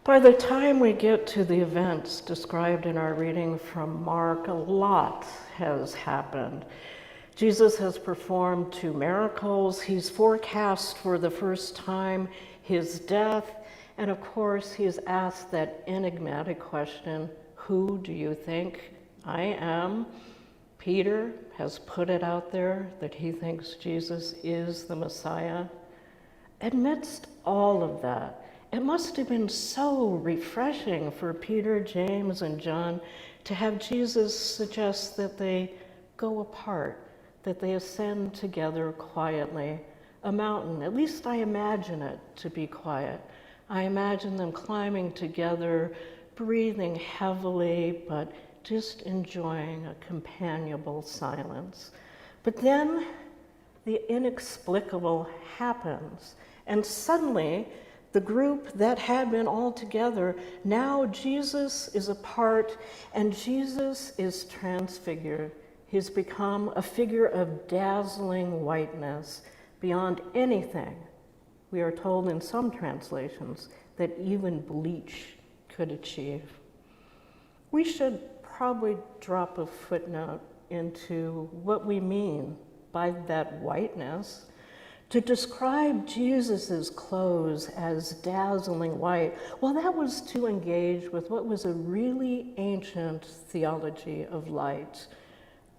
By the time we get to the events described in our reading from Mark, a lot has happened. Jesus has performed 2 miracles. He's forecast for the first time his death. And of course, he's asked that enigmatic question, who do you think I am? Peter has put it out there that he thinks Jesus is the Messiah. Amidst all of that, it must have been so refreshing for Peter, James, and John to have Jesus suggest that they go apart, that they ascend together quietly. A mountain, at least I imagine it to be quiet. I imagine them climbing together, breathing heavily, but just enjoying a companionable silence. But then the inexplicable happens, and suddenly the group that had been all together, now Jesus is apart and Jesus is transfigured. He's become a figure of dazzling whiteness beyond anything, we are told in some translations, that even bleach could achieve. We should probably drop a footnote into what we mean by that whiteness. To describe Jesus's clothes as dazzling white, well, that was to engage with what was a really ancient theology of light.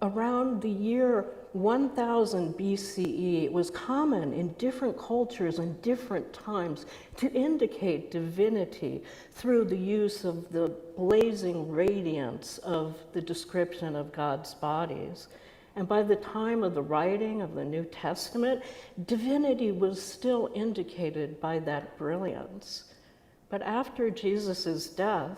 Around the year 1000 BCE, it was common in different cultures and different times to indicate divinity through the use of the blazing radiance of the description of God's bodies. And by the time of the writing of the New Testament, divinity was still indicated by that brilliance. But after Jesus' death,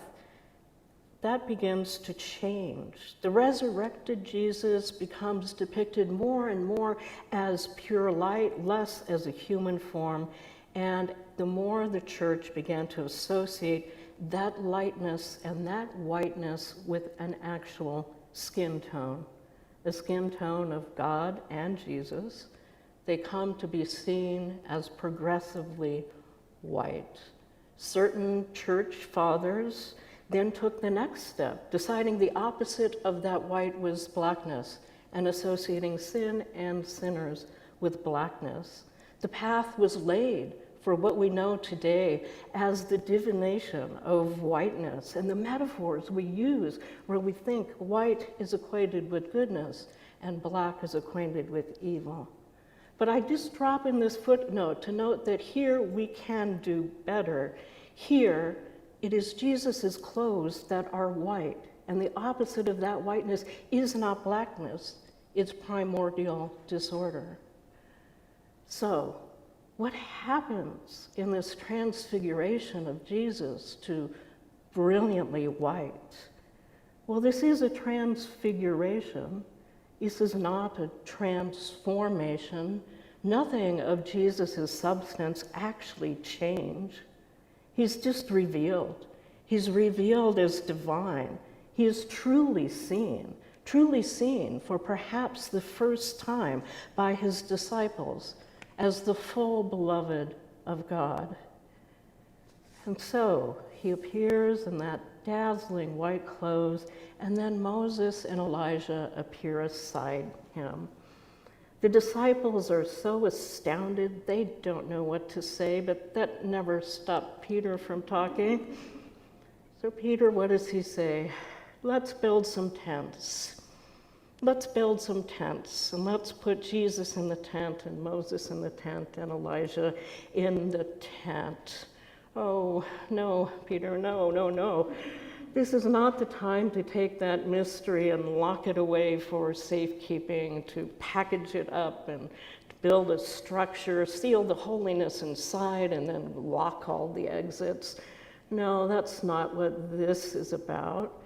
that begins to change. The resurrected Jesus becomes depicted more and more as pure light, less as a human form, and the more the church began to associate that lightness and that whiteness with an actual skin tone. The skin tone of God and Jesus, they come to be seen as progressively white. Certain church fathers then took the next step, deciding the opposite of that white was blackness and associating sin and sinners with blackness. The path was laid for what we know today as the divination of whiteness and the metaphors we use where we think white is equated with goodness and black is acquainted with evil. But I just drop in this footnote to note that here we can do better. Here, it is Jesus' clothes that are white, and the opposite of that whiteness is not blackness, it's primordial disorder. So, what happens in this transfiguration of Jesus to brilliantly white? Well, this is a transfiguration. This is not a transformation. Nothing of Jesus' substance actually changed. He's just revealed. He's revealed as divine. He is truly seen for perhaps the first time by his disciples as the full beloved of God. And so he appears in that dazzling white clothes, and then Moses and Elijah appear beside him. The disciples are so astounded, they don't know what to say, but that never stopped Peter from talking. So Peter, what does he say? Let's build some tents. Let's build some tents, and let's put Jesus in the tent, and Moses in the tent, and Elijah in the tent. Oh, no, Peter, no. This is not the time to take that mystery and lock it away for safekeeping, to package it up and build a structure, seal the holiness inside, and then lock all the exits. No, that's not what this is about.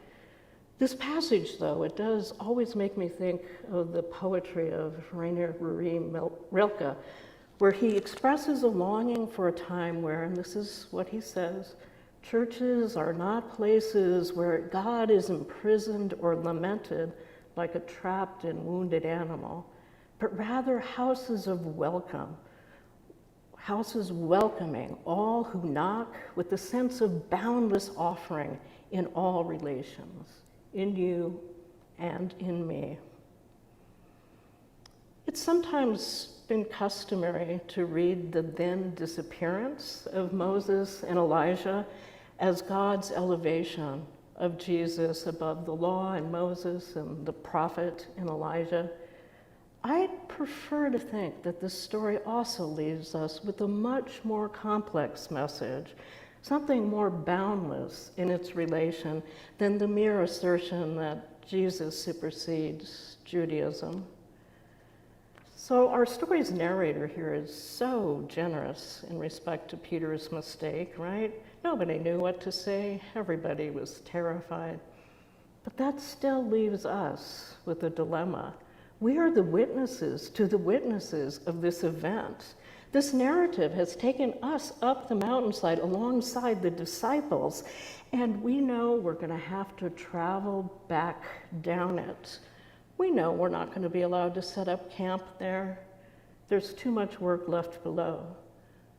This passage, though, it does always make me think of the poetry of Rainer Rilke, where he expresses a longing for a time where, and this is what he says, churches are not places where God is imprisoned or lamented like a trapped and wounded animal, but rather houses of welcome, house is welcoming all who knock with the sense of boundless offering in all relations, in you and in me. It's sometimes been customary to read the then disappearance of Moses and Elijah as God's elevation of Jesus above the law and Moses and the prophet and Elijah. I'd prefer to think that this story also leaves us with a much more complex message, something more boundless in its relation than the mere assertion that Jesus supersedes Judaism. So our story's narrator here is so generous in respect to Peter's mistake, right? Nobody knew what to say. Everybody was terrified. But that still leaves us with a dilemma. We are the witnesses to the witnesses of this event. This narrative has taken us up the mountainside alongside the disciples, and we know we're going to have to travel back down it. We know we're not going to be allowed to set up camp there. There's too much work left below.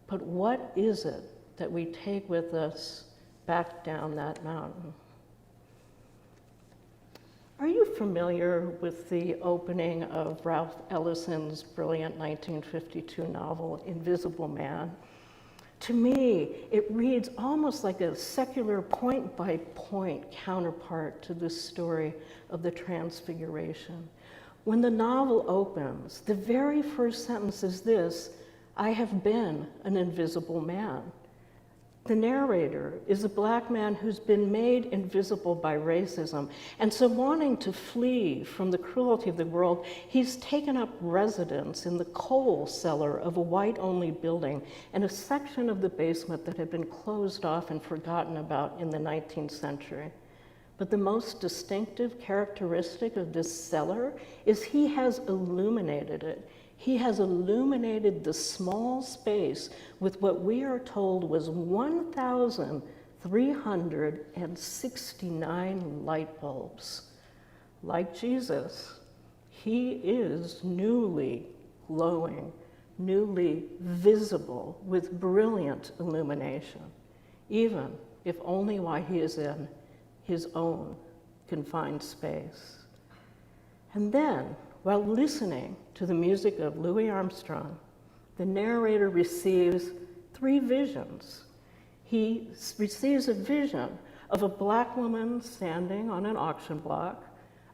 But what is it that we take with us back down that mountain? Are you familiar with the opening of Ralph Ellison's brilliant 1952 novel, Invisible Man? To me, it reads almost like a secular point-by-point counterpart to this story of the Transfiguration. When the novel opens, the very first sentence is this: "I have been an invisible man." The narrator is a Black man who's been made invisible by racism, and so wanting to flee from the cruelty of the world, he's taken up residence in the coal cellar of a white-only building and a section of the basement that had been closed off and forgotten about in the 19th century. But the most distinctive characteristic of this cellar is he has illuminated it. He has illuminated the small space with what we are told was 1,369 light bulbs. Like Jesus, he is newly glowing, newly visible with brilliant illumination, even if only while he is in his own confined space. And then, while listening to the music of Louis Armstrong, the narrator receives 3 visions. He receives a vision of a Black woman standing on an auction block,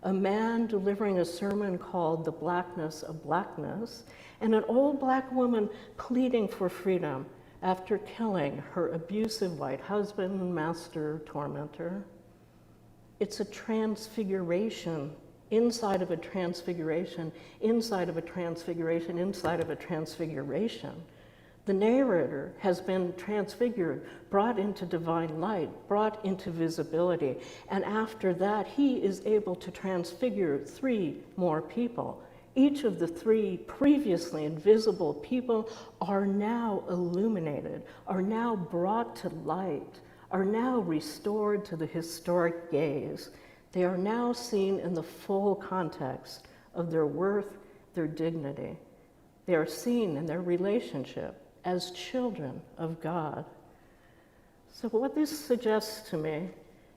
a man delivering a sermon called The Blackness of Blackness, and an old Black woman pleading for freedom after killing her abusive white husband, master, tormentor. It's a transfiguration inside of a transfiguration, inside of a transfiguration, inside of a transfiguration. The narrator has been transfigured, brought into divine light, brought into visibility, and after that, he is able to transfigure 3 more people. Each of the 3 previously invisible people are now illuminated, are now brought to light, are now restored to the historic gaze. They are now seen in the full context of their worth, their dignity. They are seen in their relationship as children of God. So what this suggests to me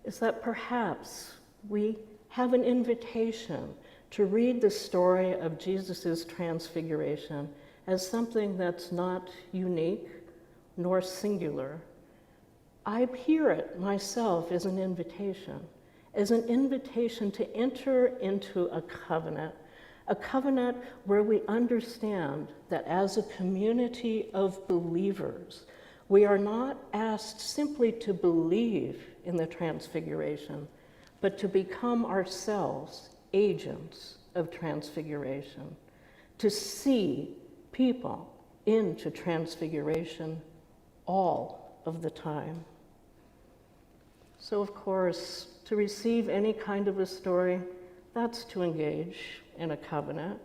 is that perhaps we have an invitation to read the story of Jesus' transfiguration as something that's not unique nor singular. I hear it myself as an invitation to enter into a covenant where we understand that as a community of believers, we are not asked simply to believe in the transfiguration, but to become ourselves agents of transfiguration, to see people into transfiguration all of the time. So, of course, to receive any kind of a story, that's to engage in a covenant.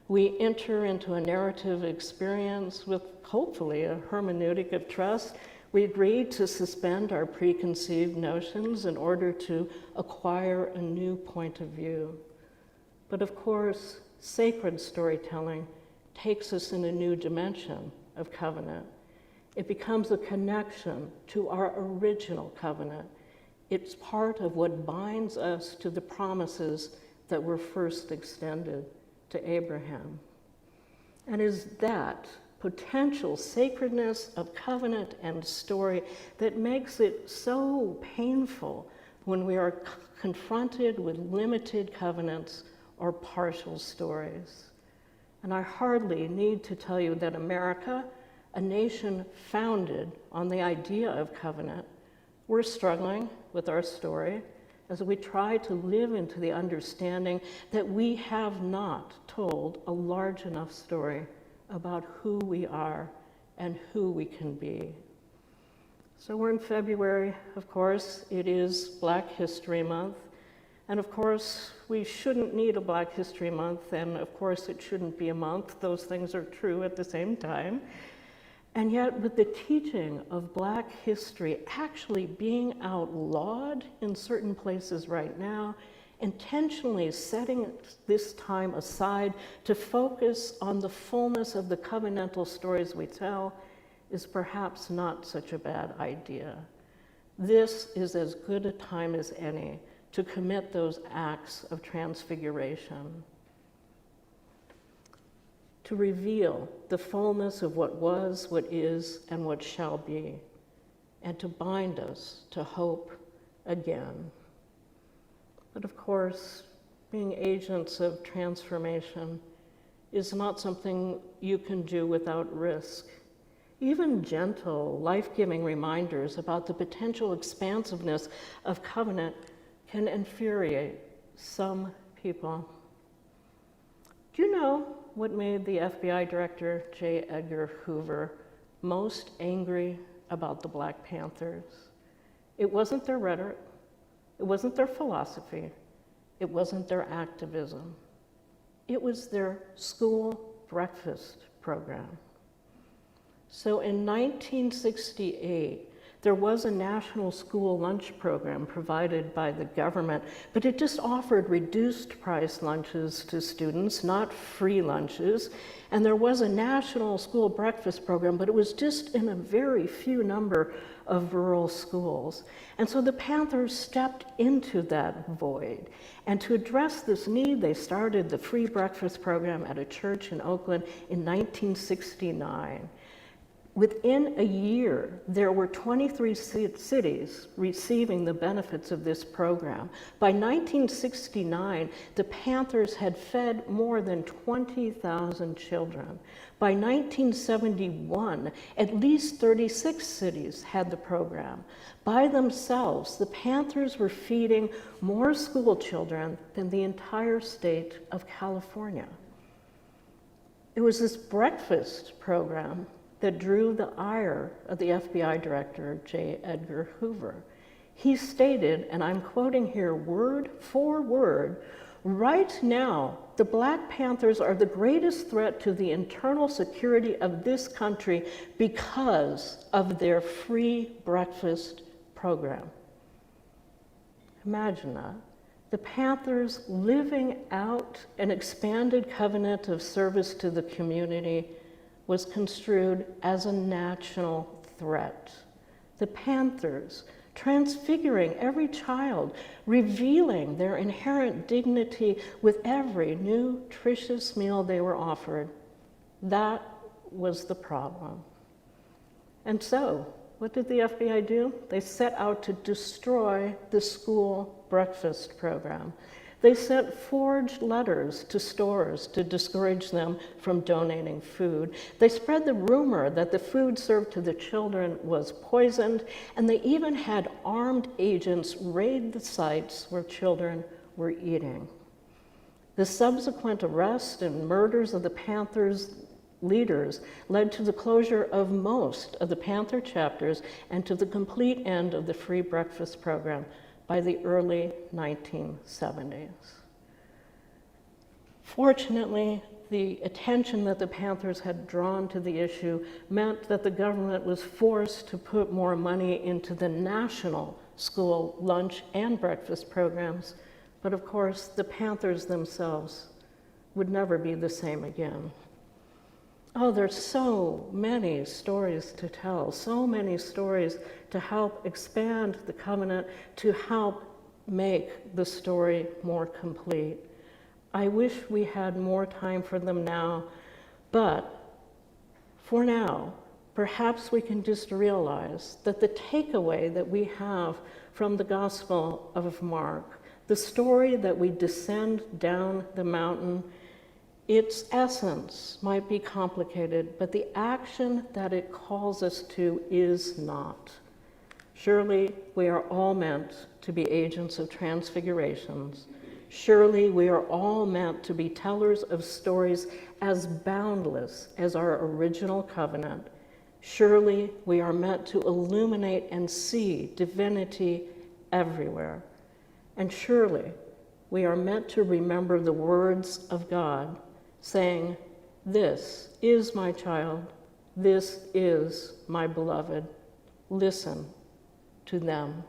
We enter into a narrative experience with, hopefully, a hermeneutic of trust. We agree to suspend our preconceived notions in order to acquire a new point of view. But of course, sacred storytelling takes us in a new dimension of covenant. It becomes a connection to our original covenant. It's part of what binds us to the promises that were first extended to Abraham. And is that potential sacredness of covenant and story that makes it so painful when we are confronted with limited covenants or partial stories. And I hardly need to tell you that America, a nation founded on the idea of covenant, we're struggling with our story as we try to live into the understanding that we have not told a large enough story about who we are and who we can be. So we're in February, of course. It is Black History Month. And of course, we shouldn't need a Black History Month, and of course it shouldn't be a month. Those things are true at the same time. And yet, with the teaching of Black history actually being outlawed in certain places right now, intentionally setting this time aside to focus on the fullness of the covenantal stories we tell is perhaps not such a bad idea. This is as good a time as any to commit those acts of transfiguration, to reveal the fullness of what was, what is, and what shall be, and to bind us to hope again. But of course, being agents of transformation is not something you can do without risk. Even gentle, life-giving reminders about the potential expansiveness of covenant can infuriate some people. Do you know what made the FBI Director J. Edgar Hoover most angry about the Black Panthers? It wasn't their rhetoric. It wasn't their philosophy. It wasn't their activism. It was their school breakfast program. So in 1968, there was a national school lunch program provided by the government, but it just offered reduced price lunches to students, not free lunches. And there was a national school breakfast program, but it was just in a very few number of rural schools. And so the Panthers stepped into that void. And to address this need, they started the free breakfast program at a church in Oakland in 1969. Within a year, there were 23 cities receiving the benefits of this program. By 1969, the Panthers had fed more than 20,000 children. By 1971, at least 36 cities had the program. By themselves, the Panthers were feeding more school children than the entire state of California. It was this breakfast program that drew the ire of the FBI Director, J. Edgar Hoover. He stated, and I'm quoting here word for word, "Right now, the Black Panthers are the greatest threat to the internal security of this country because of their free breakfast program." Imagine that. The Panthers living out an expanded covenant of service to the community was construed as a national threat. The Panthers, transfiguring every child, revealing their inherent dignity with every nutritious meal they were offered. That was the problem. And so, what did the FBI do? They set out to destroy the school breakfast program. They sent forged letters to stores to discourage them from donating food. They spread the rumor that the food served to the children was poisoned, and they even had armed agents raid the sites where children were eating. The subsequent arrest and murders of the Panthers leaders led to the closure of most of the Panther chapters and to the complete end of the free breakfast program by the early 1970s. Fortunately, the attention that the Panthers had drawn to the issue meant that the government was forced to put more money into the national school lunch and breakfast programs, but of course, the Panthers themselves would never be the same again. Oh, there's so many stories to tell, so many stories to help expand the covenant, to help make the story more complete. I wish we had more time for them now, but for now, perhaps we can just realize that the takeaway that we have from the Gospel of Mark, the story that we descend down the mountain, its essence might be complicated, but the action that it calls us to is not. Surely we are all meant to be agents of transfigurations. Surely we are all meant to be tellers of stories as boundless as our original covenant. Surely we are meant to illuminate and see divinity everywhere. And surely we are meant to remember the words of God, saying, "This is my child, this is my beloved. Listen to them."